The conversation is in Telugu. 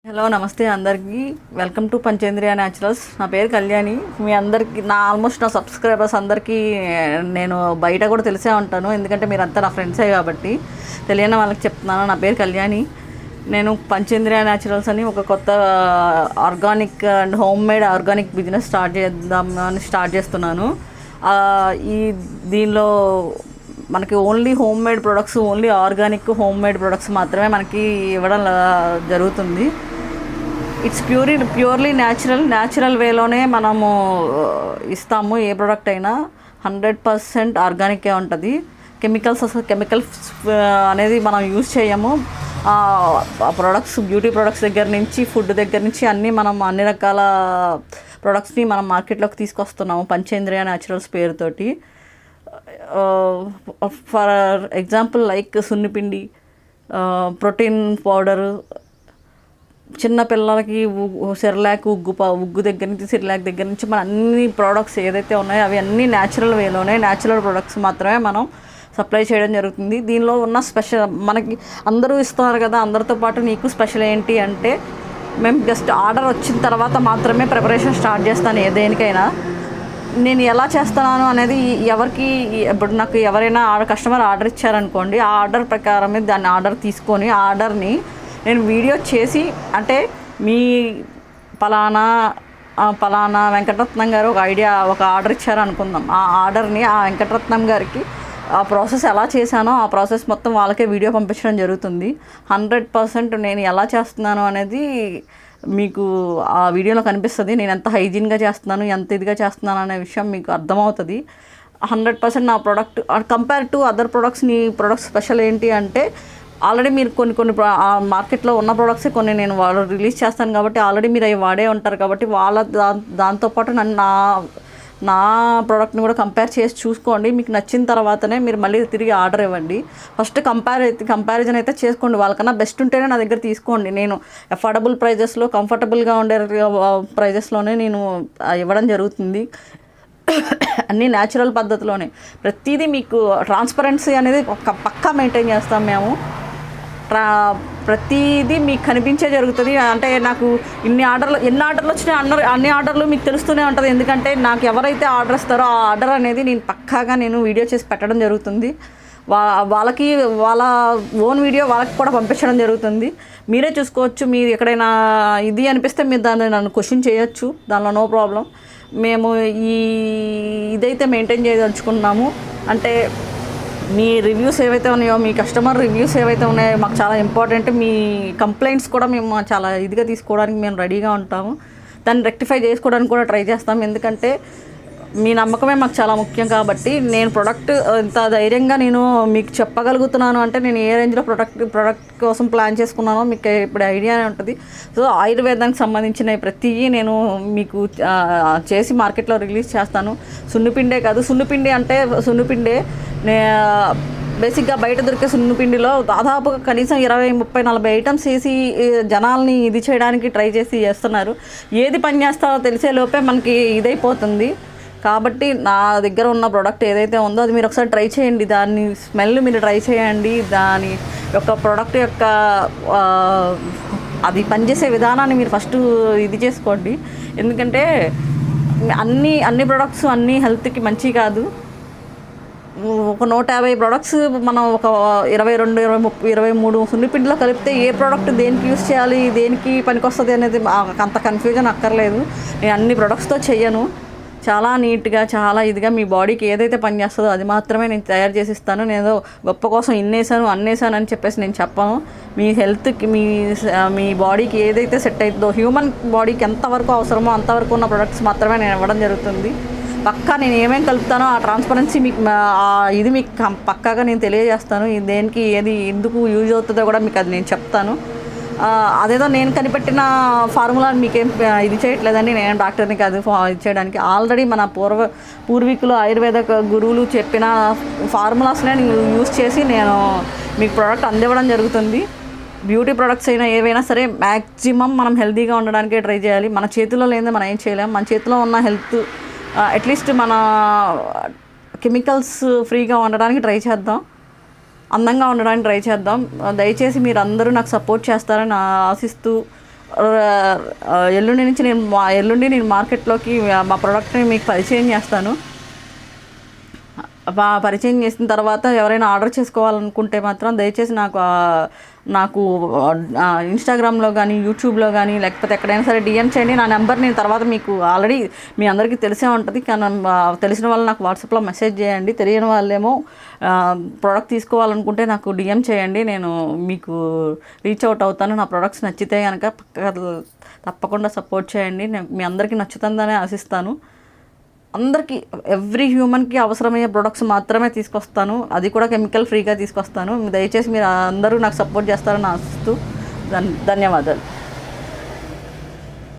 హలో నమస్తే అందరికీ వెల్కమ్ టు పంచేంద్రియ న్యాచురల్స్. నా పేరు కళ్యాణి. మీ అందరికీ ఆల్మోస్ట్ నా సబ్స్క్రైబర్స్ అందరికీ నేను బయట కూడా తెలిసే ఉంటాను, ఎందుకంటే మీరంతా నా ఫ్రెండ్సే కాబట్టి తెలియని వాళ్ళకి చెప్తున్నాను. నా పేరు కళ్యాణి. నేను పంచేంద్రియ న్యాచురల్స్ అని ఒక కొత్త organic and home made organic business start చేస్తున్నాను. దీనిలో మనకి only home made products, only organic home made products మాత్రమే మనకి ఇవ్వడం జరుగుతుంది. ఇట్స్ ప్యూర్లీ న్యాచురల్ వేలోనే మనము ఇస్తాము. ఏ ప్రోడక్ట్ అయినా 100% ఆర్గానికే ఉంటుంది. కెమికల్స్ అనేది మనం యూజ్ చేయము. ప్రొడక్ట్స్, బ్యూటీ ప్రొడక్ట్స్ దగ్గర నుంచి, ఫుడ్ దగ్గర నుంచి అన్ని రకాల ప్రొడక్ట్స్ని మనం మార్కెట్లోకి తీసుకొస్తున్నాము పంచేంద్రియ న్యాచురల్స్ పేరుతోటి. ఫర్ ఎగ్జాంపుల్ లైక్ సున్నిపిండి, ప్రోటీన్ పౌడరు, చిన్న పిల్లలకి సెర్లాక్, ఉగ్గు దగ్గర నుంచి సిర్లాక్ దగ్గర నుంచి మన అన్ని ప్రోడక్ట్స్ ఏదైతే ఉన్నాయో అవి అన్నీ న్యాచురల్ వేలోనే, న్యాచురల్ ప్రొడక్ట్స్ మాత్రమే మనం సప్లై చేయడం జరుగుతుంది. దీనిలో ఉన్న స్పెషల్, మనకి అందరూ ఇస్తున్నారు కదా, అందరితో పాటు నీకు స్పెషల్ ఏంటి అంటే, మేము జస్ట్ ఆర్డర్ వచ్చిన తర్వాత మాత్రమే ప్రిపరేషన్ స్టార్ట్ చేస్తాను. దేనికైనా నేను ఎలా చేస్తున్నాను అనేది ఎవరికి, ఇప్పుడు నాకు ఎవరైనా కస్టమర్ ఆర్డర్ ఇచ్చారనుకోండి, ఆ ఆర్డర్ ప్రకారమే దాన్ని ఆర్డర్ తీసుకొని ఆ ఆర్డర్ని నేను వీడియో చేసి, అంటే మీ పలానా వెంకటరత్నం గారు ఒక ఆర్డర్ ఇచ్చారు అనుకుందాం. ఆ ఆర్డర్ని ఆ వెంకటరత్నం గారికి ఆ ప్రాసెస్ ఎలా చేశానో ఆ ప్రాసెస్ మొత్తం వాళ్ళకే వీడియో పంపించడం జరుగుతుంది. 100% నేను ఎలా చేస్తున్నాను అనేది మీకు ఆ వీడియోలో కనిపిస్తుంది. నేను ఎంత హైజీన్గా చేస్తున్నాను, ఎంత ఇదిగా చేస్తున్నాను అనే విషయం మీకు అర్థమవుతుంది. 100% నా product compare to other products, నీ ప్రొడక్ట్స్ స్పెషల్ ఏంటి అంటే, ఆల్రెడీ మీరు కొన్ని మార్కెట్లో ఉన్న ప్రోడక్ట్సే కొన్ని నేను రిలీజ్ చేస్తాను కాబట్టి ఆల్రెడీ మీరు అవి వాడే ఉంటారు కాబట్టి దాంతోపాటు నా ప్రోడక్ట్ని కూడా కంపేర్ చేసి చూసుకోండి. మీకు నచ్చిన తర్వాతనే మీరు మళ్ళీ తిరిగి ఆర్డర్ ఇవ్వండి. ఫస్ట్ కంపారిజన్ అయితే చేసుకోండి. వాళ్ళకన్నా బెస్ట్ ఉంటేనే నా దగ్గర తీసుకోండి. నేను అఫోర్డబుల్ ప్రైజెస్లో, కంఫర్టబుల్గా ఉండే ప్రైజెస్లోనే నేను ఇవ్వడం జరుగుతుంది. అన్నీ న్యాచురల్ పద్ధతిలోనే. ప్రతిదీ మీకు ట్రాన్స్పరెన్సీ అనేది పక్కా మెయింటైన్ చేస్తాం మేము. ప్రతిదీ మీకు కనిపించే జరుగుతుంది. అంటే నాకు ఎన్ని ఆర్డర్లు వచ్చినా అన్ని ఆర్డర్లు మీకు తెలుస్తూనే ఉంటుంది. ఎందుకంటే నాకు ఎవరైతే ఆర్డర్ ఇస్తారో ఆ ఆర్డర్ అనేది నేను వీడియో చేసి పెట్టడం జరుగుతుంది. వాళ్ళకి వాళ్ళ ఓన్ వీడియో వాళ్ళకి కూడా పంపించడం జరుగుతుంది. మీరే చూసుకోవచ్చు. మీరు ఎక్కడైనా ఇది అనిపిస్తే మీరు దాన్ని నన్ను క్వశ్చన్ చేయొచ్చు, దానిలో నో ప్రాబ్లం. మేము ఇదైతే మెయింటైన్ చేయదలుచుకున్నాము. అంటే మీ రివ్యూస్ ఏవైతే ఉన్నాయో, మీ కస్టమర్ రివ్యూస్ ఏవైతే ఉన్నాయో మాకు చాలా ఇంపార్టెంట్. మీ కంప్లైంట్స్ కూడా మేము చాలా ఇదిగా తీసుకోవడానికి మేము రెడీగా ఉంటాము. దాన్ని రెక్టిఫై చేసుకోవడానికి కూడా ట్రై చేస్తాము. ఎందుకంటే మీ నమ్మకమే మాకు చాలా ముఖ్యం. కాబట్టి నేను ప్రోడక్ట్ ఇంత ధైర్యంగా నేను మీకు చెప్పగలుగుతున్నాను అంటే, నేను ఏ రేంజ్లో ప్రోడక్ట్ కోసం ప్లాన్ చేసుకున్నానో మీకు ఇప్పుడు ఐడియానే ఉంటుంది. సో ఆయుర్వేదానికి సంబంధించిన ప్రతి నేను మీకు చేసి మార్కెట్లో రిలీజ్ చేస్తాను. సున్నిపిండే కాదు, సున్నిపిండే బేసిక్గా బయట దొరికే సున్నిపిండిలో దాదాపుగా కనీసం 20, 30, 40 ఐటమ్స్ వేసి జనాల్ని ఇది చేయడానికి ట్రై చేస్తున్నారు. ఏది పని చేస్తారో తెలిసే లోపే మనకి ఇదైపోతుంది. కాబట్టి నా దగ్గర ఉన్న ప్రోడక్ట్ ఏదైతే ఉందో అది మీరు ఒకసారి ట్రై చేయండి. దాన్ని స్మెల్ మీరు ట్రై చేయండి. దాని యొక్క ప్రోడక్ట్ యొక్క అది పనిచేసే విధానాన్ని మీరు ఫస్ట్ ఇది చేసుకోండి. ఎందుకంటే అన్ని ప్రోడక్ట్స్ అన్నీ హెల్త్కి మంచి కాదు. ఒక 150 ప్రోడక్ట్స్ మనం ఒక 22, 20, 23 సున్నిపిండిలో కలిపితే ఏ ప్రోడక్ట్ దేనికి యూస్ చేయాలి, దేనికి పనికొస్తుంది అనేది అంత కన్ఫ్యూజన్ అక్కర్లేదు. నేను అన్ని ప్రోడక్ట్స్తో చెయ్యను. చాలా నీట్గా, చాలా ఇదిగా మీ బాడీకి ఏదైతే పని చేస్తుందో అది మాత్రమే నేను తయారు చేసి ఇస్తాను. నేను గొప్ప కోసం అన్నేసాను అని చెప్పేసి నేను చెప్పను. మీ హెల్త్కి, మీ బాడీకి ఏదైతే సెట్ అవుతుందో, హ్యూమన్ బాడీకి ఎంతవరకు అవసరమో అంతవరకు ఉన్న ప్రొడక్ట్స్ మాత్రమే నేను ఇవ్వడం జరుగుతుంది. పక్కా నేను ఏమేమి కలుపుతానో ఆ ట్రాన్స్పరెన్సీ మీకు ఇది మీకు పక్కాగా నేను తెలియజేస్తాను. దేనికి ఏది ఎందుకు యూజ్ అవుతుందో కూడా మీకు అది నేను చెప్తాను. అదేదో నేను కనిపెట్టిన ఫార్ములా మీకేం ఇది చేయట్లేదండి. నేను డాక్టర్ని కాదు ఇది చేయడానికి. ఆల్రెడీ మన పూర్వీకులు ఆయుర్వేద గురువులు చెప్పిన ఫార్ములాస్నే నేను యూజ్ చేసి నేను మీకు ప్రోడక్ట్ అందివ్వడం జరుగుతుంది. బ్యూటీ ప్రొడక్ట్స్ అయినా ఏవైనా సరే మ్యాక్సిమం మనం హెల్తీగా ఉండడానికే ట్రై చేయాలి. మన చేతిలో లేనిదే మనం ఏం చేయలేము. మన చేతిలో ఉన్న హెల్త్ అట్లీస్ట్ మన కెమికల్స్ ఫ్రీగా ఉండడానికి ట్రై చేద్దాం. అందంగా ఉండడానికి ట్రై చేద్దాం. దయచేసి మీరు అందరూ నాకు సపోర్ట్ చేస్తారని ఆశిస్తూ ఎల్లుండి నేను మార్కెట్లోకి మా ప్రోడక్ట్ని మీకు పరిచయం చేస్తాను. పరిచయం చేసిన తర్వాత ఎవరైనా ఆర్డర్ చేసుకోవాలనుకుంటే మాత్రం దయచేసి నాకు ఇన్స్టాగ్రామ్లో కానీ యూట్యూబ్లో కానీ లేకపోతే ఎక్కడైనా సరే డిఎం చేయండి. నా నెంబర్ నేను తర్వాత మీకు ఆల్రెడీ మీ అందరికీ తెలిసే ఉంటుంది, కానీ తెలిసిన వాళ్ళు నాకు వాట్సాప్లో మెసేజ్ చేయండి. తెలియని వాళ్ళేమో ప్రోడక్ట్ తీసుకోవాలనుకుంటే నాకు డిఎం చేయండి, నేను మీకు రీచ్ అవుట్ అవుతాను. నా ప్రోడక్ట్స్ నచ్చితే కనుక తప్పకుండా సపోర్ట్ చేయండి. మీ అందరికీ నచ్చుతుందని ఆశిస్తాను. అందరికీ ఎవ్రీ హ్యూమన్కి అవసరమయ్యే ప్రొడక్ట్స్ మాత్రమే తీసుకొస్తాను, అది కూడా కెమికల్ ఫ్రీగా తీసుకొస్తాను. దయచేసి మీరు అందరూ నాకు సపోర్ట్ చేస్తారని ఆశిస్తూ ధన్యవాదాలు.